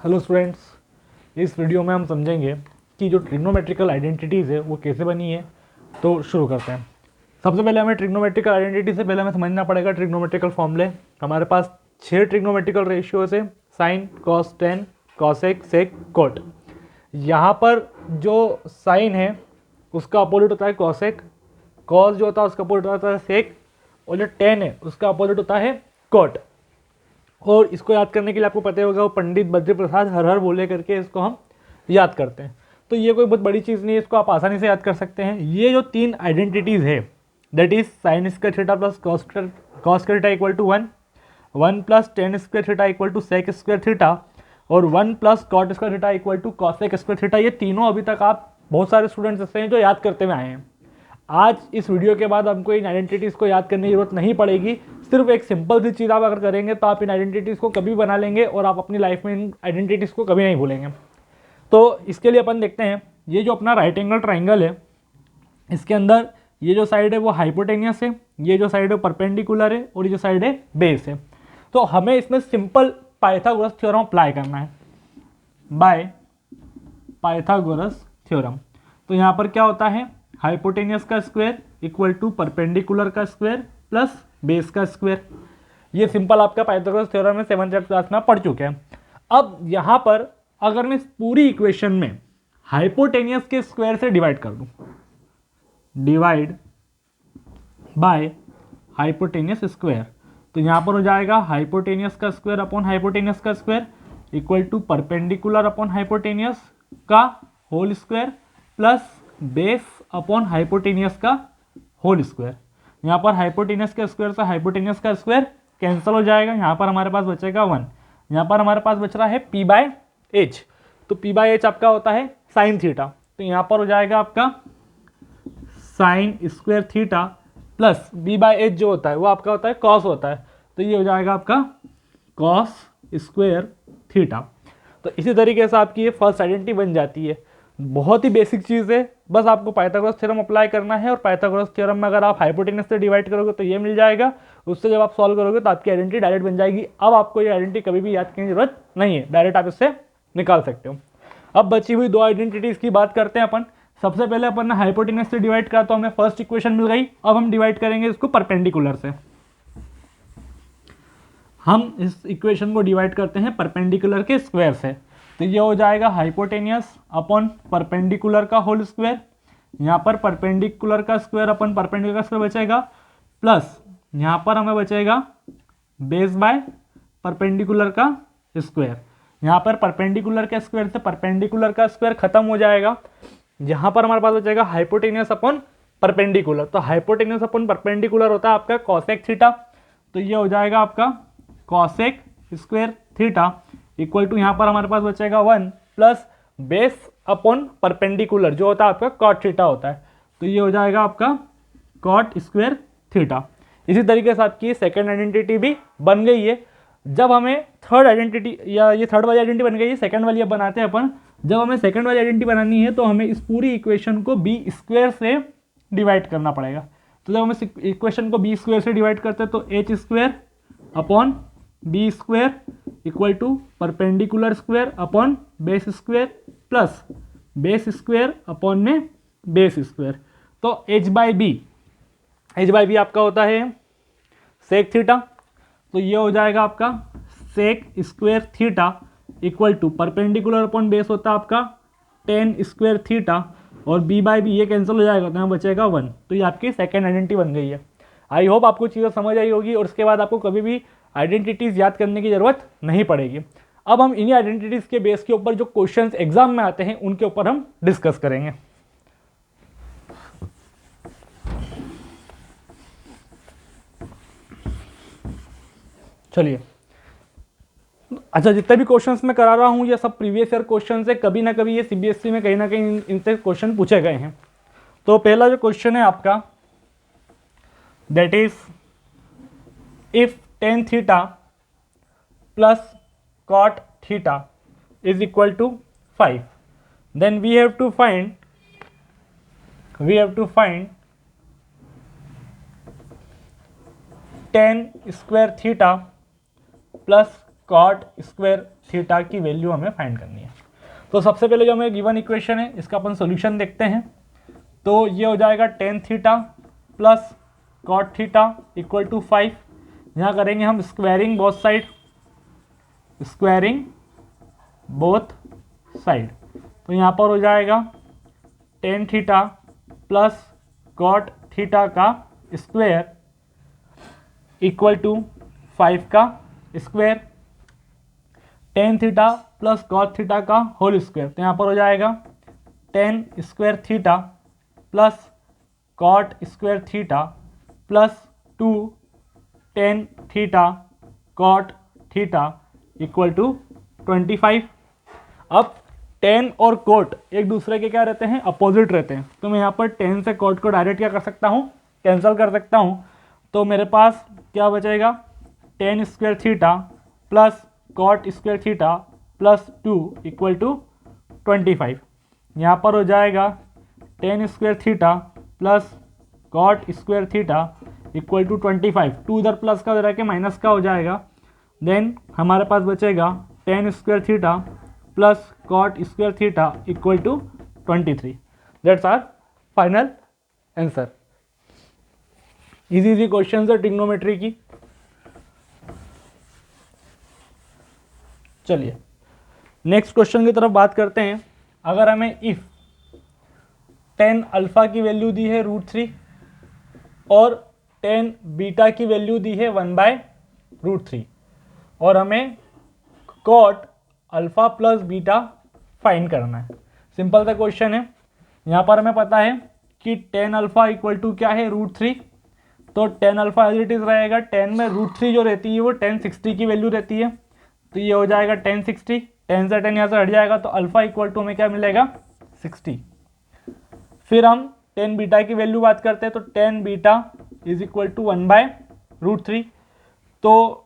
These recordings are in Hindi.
हेलो स्टूडेंट्स, इस वीडियो में हम समझेंगे कि जो ट्रिग्नोमेट्रिकल आइडेंटिटीज़ है वो कैसे बनी है। तो शुरू करते हैं। सबसे पहले हमें ट्रिग्नोमेट्रिकल आइडेंटिटी से पहले हमें समझना पड़ेगा ट्रिग्नोमेट्रिकल फॉर्मूले। हमारे पास 6 ट्रिग्नोमेट्रिकल रेशियोज है, साइन, कॉस, टेन, कॉसेक, सेक, कोट। यहाँ पर जो साइन है उसका अपोजिट होता है कॉसेक, कॉस जो होता है उसका अपोजिट होता है सेक, और जो टेन है उसका अपोजिट होता है कोट। और इसको याद करने के लिए आपको पता होगा वो पंडित बद्री प्रसाद हर हर बोले करके इसको हम याद करते हैं। तो ये कोई बहुत बड़ी चीज़ नहीं है, इसको आप आसानी से याद कर सकते हैं। ये जो 3 आइडेंटिटीज़ है that is sine square theta plus cos square theta equal to 1, 1 plus tan square theta equal to sec square theta, और 1 plus cot square theta equal to cosec square theta. ये तीनों अभी तक आप बहुत सारे स्टूडेंट्स ऐसे हैं जो याद करते हुए आए हैं। आज इस वीडियो के बाद हमको इन आइडेंटिटीज़ को याद करने की जरूरत नहीं पड़ेगी। सिर्फ एक सिंपल सी चीज़ आप अगर करेंगे तो आप इन आइडेंटिटीज़ को कभी बना लेंगे और आप अपनी लाइफ में इन आइडेंटिटीज़ को कभी नहीं भूलेंगे। तो इसके लिए अपन देखते हैं, ये जो अपना राइट एंगल ट्राइंगल है इसके अंदर ये जो साइड है वो हाइपोटेनियस है, ये जो साइड है परपेंडिकुलर है, और ये जो साइड है बेस है। तो हमें इसमें सिंपल पाइथागोरस थ्योरम अप्लाई करना है बाय पाइथागोरस थ्योरम। तो यहाँ पर क्या होता है, हाइपोटेनियस का स्क्वायर इक्वल टू परपेंडिकुलर का स्क्वायर प्लस बेस का स्क्वायर। ये सिंपल आपका पाइथागोरस थ्योरम में 7th क्लास में आप पढ़ चुके हैं। अब यहाँ पर अगर मैं इस पूरी इक्वेशन में हाइपोटेनियस के स्क्वायर से डिवाइड कर दूं, डिवाइड बाय हाइपोटेनियस स्क्वायर, तो यहाँ पर हो जाएगा हाइपोटेनियस का स्क्वायर अपॉन हाइपोटेनियस का square equal to perpendicular upon hypotenuse का whole square plus base upon hypotenuse का होल स्क्वायर। यहाँ पर हाइपोटेनियस के स्क्वायर से हाइपोटेनियस का स्क्वायर कैंसिल हो जाएगा, यहाँ पर हमारे पास बचेगा 1। यहाँ पर हमारे पास बच रहा है पी बाय एच, तो पी बाय एच आपका होता है साइन थीटा, तो यहाँ पर हो जाएगा आपका sine square theta plus B by H जो होता है वो आपका होता है कॉस होता है, तो ये हो जाएगा आपका कॉस स्क्वायर थीटा। तो इसी तरीके से आपकी ये फर्स्ट आइडेंटिटी बन जाती है। बहुत ही बेसिक चीज़ है, बस आपको पाइथागोरस थ्योरम अप्लाई करना है, और पाइथागोरस थ्योरम में अगर आप हाइपोटेनस से डिवाइड करोगे तो ये मिल जाएगा, उससे जब आप सॉल्व करोगे तो आपकी आइडेंटिटी डायरेक्ट बन जाएगी। अब आपको ये आइडेंटिटी कभी भी याद करने की जरूरत नहीं है, डायरेक्ट आप इससे निकाल सकते हो। अब बची हुई 2 आइडेंटिटीज की बात करते हैं अपन। सबसे पहले अपन ने हाइपोटेनस से डिवाइड करा तो हमें फर्स्ट इक्वेशन मिल गई। अब हम डिवाइड करेंगे इसको परपेंडिकुलर से। हम इस इक्वेशन को डिवाइड करते हैं परपेंडिकुलर के स्क्वायर से, तो ये हो जाएगा हाइपोटेनियस अपॉन परपेंडिकुलर का होल स्क्वायर। यहाँ पर परपेंडिकुलर का स्क्वायर अपन परपेंडिकुलर का स्क्वायर बचेगा, प्लस यहाँ पर हमें बचेगा बेस बाय परपेंडिकुलर का स्क्वायर। यहाँ पर परपेंडिकुलर के स्क्वायर से परपेंडिकुलर का स्क्वायर खत्म हो जाएगा, यहाँ पर हमारे पास बचेगा हाइपोटेनियस अपॉन परपेंडिकुलर। तो हाइपोटेनियस अपॉन परपेंडिकुलर होता है आपका कॉसेक थीटा, तो ये हो जाएगा आपका cosec square theta equal to यहाँ पर हमारे पास बचेगा 1 प्लस बेस अपॉन परपेंडिकुलर जो होता है आपका कॉट थीटा होता है, तो ये हो जाएगा आपका कॉट स्क्वायर थीटा। इसी तरीके से आपकी सेकंड आइडेंटिटी भी बन गई है। जब हमें थर्ड आइडेंटिटी, या ये थर्ड वाली आइडेंटिटी बन गई है, सेकंड वाली अब बनाते हैं अपन। जब हमें सेकंड वाली आइडेंटिटी बनानी है तो हमें इस पूरी इक्वेशन को बी स्क्वायर से डिवाइड करना पड़ेगा। तो जब हम इस इक्वेशन को बी स्क्वायर से डिवाइड करते हैं तो H square upon B square equal to perpendicular square upon base square plus base square upon में बेस स्क्वायर। तो एच बाई बी आपका होता है सेक थीटा, तो ये हो जाएगा आपका sec square theta equal to perpendicular upon base होता है आपका टेन स्क्वायर थीटा, और बी बाई बी ये कैंसिल हो जाएगा तो यहाँ बचेगा 1। तो ये आपकी सेकेंड आइडेंटिटी बन गई है। आई होप आपको चीज़ें समझ आई होगी, और उसके बाद आपको कभी भी आइडेंटिटीज़ याद करने की ज़रूरत नहीं पड़ेगी। अब हम इन्हीं आइडेंटिटीज़ के बेस के ऊपर जो क्वेश्चंस एग्जाम में आते हैं उनके ऊपर हम डिस्कस करेंगे। चलिए, अच्छा, जितने भी क्वेश्चंस मैं करा रहा हूँ ये सब प्रीवियस ईयर क्वेश्चन है, कभी ना कभी ये सीबीएसई में कहीं ना कहीं इनसे क्वेश्चन पूछे गए हैं। तो पहला जो क्वेश्चन है आपका that is if tan theta plus cot theta is equal to 5, then we have to find tan square theta plus cot square theta की वैल्यू हमें फाइंड करनी है। तो सबसे पहले जो हमें गिवन इक्वेशन है इसका अपन सोल्यूशन देखते हैं। तो ये हो जाएगा tan theta plus cot theta equal to 5। यहाँ करेंगे हम squaring both side, squaring both side. तो यहाँ पर हो जाएगा tan theta plus cot theta का स्क्वायर इक्वल टू 5 का square, tan theta plus cot theta का होल स्क्वायर। तो यहाँ पर हो जाएगा tan square theta plus cot square theta plus 2 tan theta cot theta equal to 25। अब टेन और कोट एक दूसरे के क्या रहते हैं, अपोजिट रहते हैं। तो मैं यहाँ पर टेन से कोट को डायरेक्ट क्या कर सकता हूँ, कैंसिल कर सकता हूँ। तो मेरे पास क्या बचेगा, tan square theta plus cot square theta plus 2 equal to 25। यहाँ पर हो जाएगा tan square theta plus cot square theta equal to 25। 2 इधर प्लस का उधर के माइनस का हो जाएगा। देन हमारे पास बचेगा tan square theta plus cot square theta equal to 23। That's our final answer. Easy question है ट्रिग्नोमेट्री की। चलिए नेक्स्ट क्वेश्चन की तरफ बात करते हैं। अगर हमें इफ टेन अल्फा की वैल्यू दी है √3 और टेन बीटा की वैल्यू दी है 1/√3 और हमें cot alpha plus beta find करना है। सिंपल सा क्वेश्चन है। यहाँ पर हमें पता है कि टेन अल्फा इक्वल टू क्या है, √3। तो tan alpha as it is रहेगा। 10 में √3 जो रहती है वो 1060 की वैल्यू रहती है। तो ये हो जाएगा 1060। 10 से 10 यहाँ से हट जाएगा तो अल्फा इक्वल टू हमें क्या मिलेगा, 60। फिर हम 10 बीटा की वैल्यू बात करते हैं। तो 10 बीटा इज इक्वल टू 1/√3। तो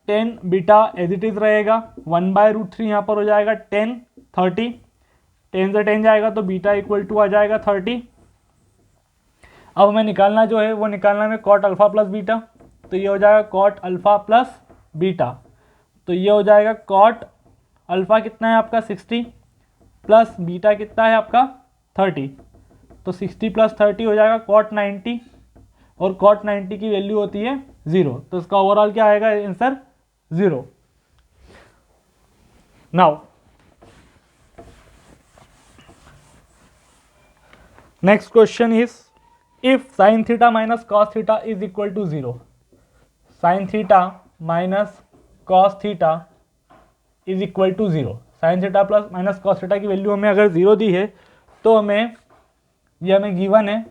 10 बीटा एज इट इज रहेगा। 1/√3 यहाँ पर हो जाएगा 10 30। 10 से 10 जाएगा तो बीटा इक्वल टू आ जाएगा 30। अब हमें निकालना जो है वो निकालना है कॉट अल्फा प्लस बीटा। तो ये हो जाएगा कॉट अल्फा प्लस बीटा। तो ये हो जाएगा कॉट अल्फा कितना है आपका 60 प्लस बीटा कितना है आपका 30। तो 60 प्लस 30 हो जाएगा कॉट 90 और कॉट 90 की वैल्यू होती है 0। तो इसका ओवरऑल क्या आएगा answer, 0। Now next question is if sine theta minus cos theta is equal to 0। Sine theta minus cos theta is equal to 0। Sine theta plus minus cos theta की वैल्यू हमें अगर 0 दी है तो हमें ये हमें गिवन है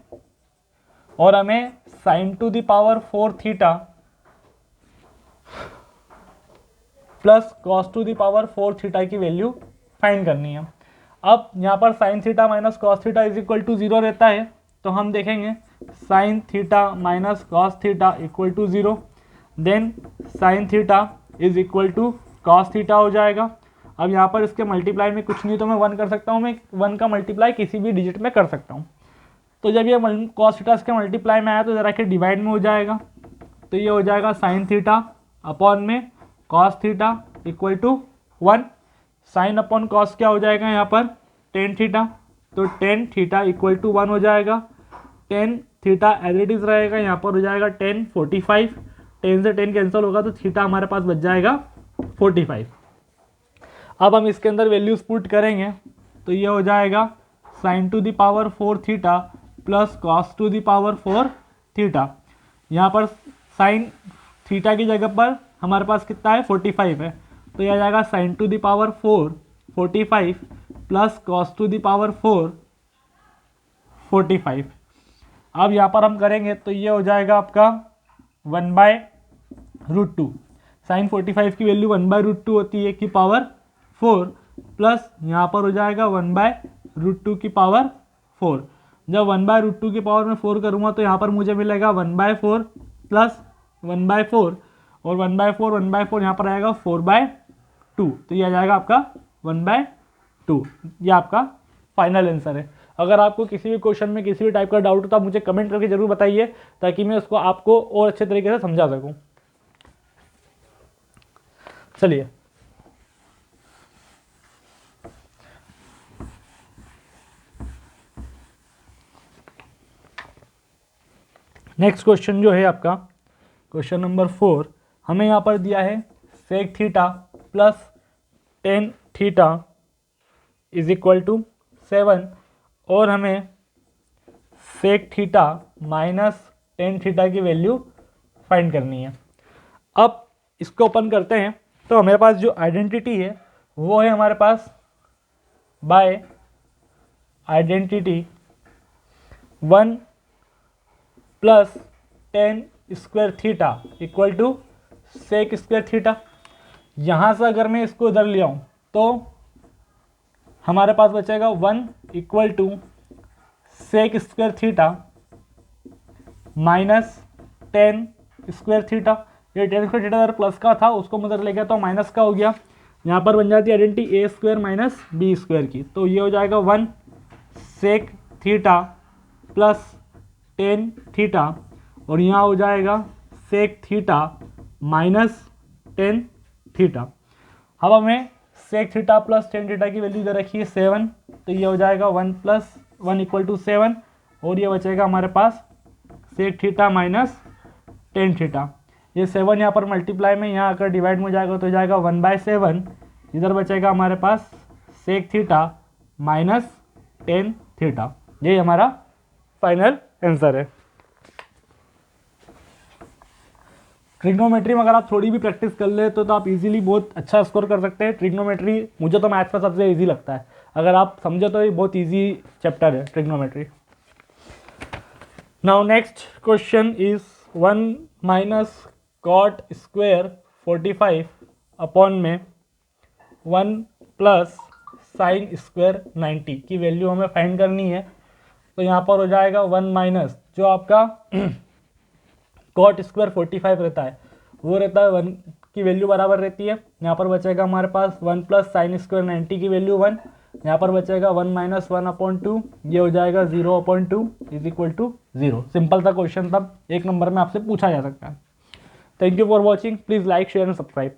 और हमें sine to the power 4 theta plus cos to the power 4 theta की वैल्यू फाइंड करनी है। अब यहाँ पर sine theta minus cos theta is equal to 0 रहता है। तो हम देखेंगे sine theta minus cos theta equal to 0। Then sine theta is equal to cos theta हो जाएगा। अब यहाँ पर इसके मल्टीप्लाई में कुछ नहीं तो मैं 1 कर सकता हूँ। मैं 1 का मल्टीप्लाई किसी भी डिजिट में कर सकता हूँ। तो जब ये कॉस थीटा इसके मल्टीप्लाई में आया तो ज़रा के डिवाइड में हो जाएगा। तो ये हो जाएगा साइन थीटा अपॉन में cos theta equal to 1। Sine upon cos क्या हो जाएगा यहाँ पर, टेन थीटा। तो टेन थीटा इक्वल टू 1 हो जाएगा। Tan theta as it is रहेगा। यहाँ पर हो जाएगा 10 45। 10 से 10 कैंसिल होगा तो थीटा हमारे पास बच जाएगा 45। अब हम इसके अंदर वैल्यूज पुट करेंगे तो ये हो जाएगा sign to the power 4 theta plus cos to the power 4 theta. यहाँ पर साइन थीटा की जगह पर हमारे पास कितना है, 45 है। तो यह आ जाएगा sign to the power 4 45 plus cos to the power 4 45। अब यहाँ पर हम करेंगे तो ये हो जाएगा आपका 1/√2। साइन 45 की वैल्यू 1/√2 होती है की पावर 4 प्लस यहाँ पर हो जाएगा 1/√2 की पावर 4। जब 1/√2 की पावर में 4 करूँगा तो यहाँ पर मुझे मिलेगा 1/4 प्लस 1/4 और 1/4 यहाँ पर आएगा 4/2। तो ये आ जाएगा आपका 1/2। ये आपका फाइनल आंसर है। अगर आपको किसी भी क्वेश्चन में किसी भी टाइप का डाउट हो तो आप मुझे कमेंट करके जरूर बताइए ताकि मैं उसको आपको और अच्छे तरीके से समझा सकूं। चलिए नेक्स्ट क्वेश्चन जो है आपका क्वेश्चन नंबर 4, हमें यहाँ पर दिया है sec theta plus tan theta is equal to 7 और हमें sec theta minus tan theta की वैल्यू फाइंड करनी है। अब इसको ओपन करते हैं तो हमारे पास जो आइडेंटिटी है वो है हमारे पास by identity 1 plus tan square theta equal to sec square theta. यहाँ से अगर मैं इसको इधर ले आऊँ तो हमारे पास बचेगा 1 equal to sec square theta minus tan square theta. ये टेन स्क्वायर थीटा अगर प्लस का था उसको मैं इधर ले गया तो माइनस का हो गया। यहाँ पर बन जाती है identity a square minus b square की, तो ये हो जाएगा 1 sec theta plus tan theta और यहाँ हो जाएगा sec theta minus tan theta. अब हमें sec theta plus tan theta की वैल्यू इधर रखी है 7, तो ये हो जाएगा 1 प्लस 1 इक्वल टू 7 और ये बचेगा हमारे पास sec theta minus tan theta. ये 7 यहाँ पर मल्टीप्लाई में यहाँ अगर डिवाइड में हो जाएगा तो हो जाएगा 1/7, इधर बचेगा हमारे पास sec theta minus tan theta. ये हमारा फाइनल आंसर है। ट्रिग्नोमेट्री में अगर आप थोड़ी भी प्रैक्टिस कर ले तो आप इजीली बहुत अच्छा स्कोर कर सकते हैं। ट्रिग्नोमेट्री मुझे तो मैथ्स का सबसे इजी लगता है, अगर आप समझो तो ये बहुत इजी चैप्टर है trigonometry. Now next question is 1 minus cot square 45 upon में 1 प्लस साइन स्क्वायर 90 की वैल्यू हमें फाइंड करनी है। तो यहाँ पर हो जाएगा 1 माइनस जो आपका कॉट स्क्वायर 45 रहता है वो रहता है 1 की वैल्यू बराबर रहती है। यहाँ पर बचेगा हमारे पास 1 प्लस साइन स्क्वायर 90 की वैल्यू 1, यहाँ पर बचेगा 1 माइनस 1/2, ये हो जाएगा 0/2 इज इक्वल टू 0। सिंपल सा क्वेश्चन था, 1 नंबर में आपसे पूछा जा सकता है। Thank you for watching, please like share and subscribe.